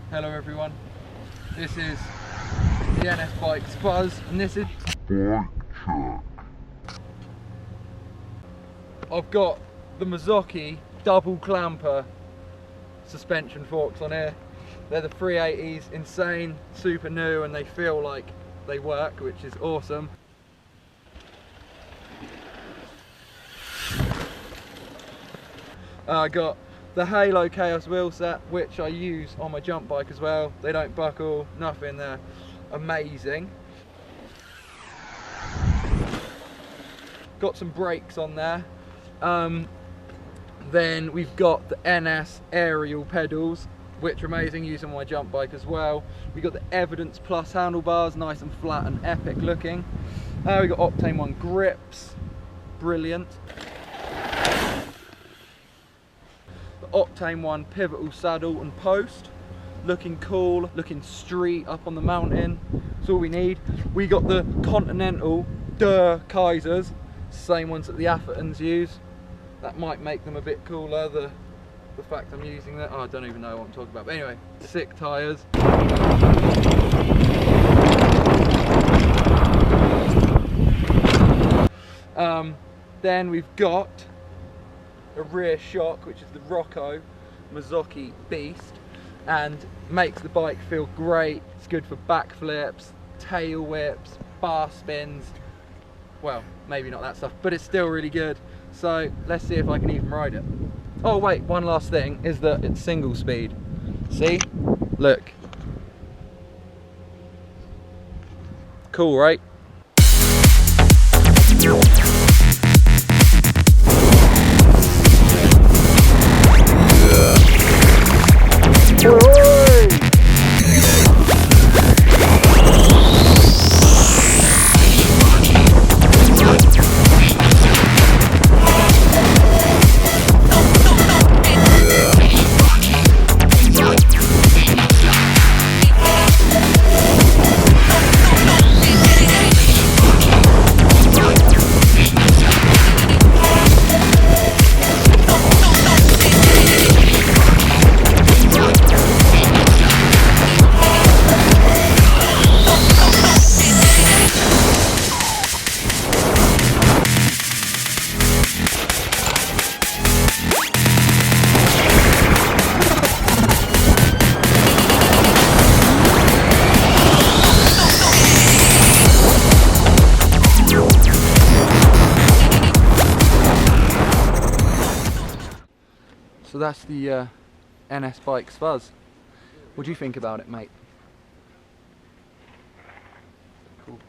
Hello everyone, this is the NSbikes Fuzz, and this is I've got the Mazzocchi double clamper suspension forks on here. They're the 380s, insane, super new, and they feel like they work, which is awesome. I got the Halo Chaos wheel set, which I use on my jump bike as well. They don't buckle, nothing, they're amazing. Got some brakes on there. Then we've got the NS aerial pedals, which are amazing, using my jump bike as well. We got the Evidence Plus handlebars, nice and flat and epic looking. We got Octane 1 grips, brilliant. Octane 1 pivotal saddle and post, looking cool, looking street up on the mountain. That's all we need. We got the Continental Kaisers, same ones that the Athertons use. That might make them a bit cooler, the fact I'm using that. Oh, I don't even know what I'm talking about, but anyway, sick tyres. Then we've got a rear shock, which is the Rocco Mazzocchi Beast, and makes the bike feel great. It's good for backflips, tail whips, bar spins. Well, maybe not that stuff, but it's still really good. So let's see if I can even ride it. Oh wait, one last thing is that it's single speed. See? Look. Cool, right? So that's the NSbikes Fuzz. What do you think about it, mate? Cool.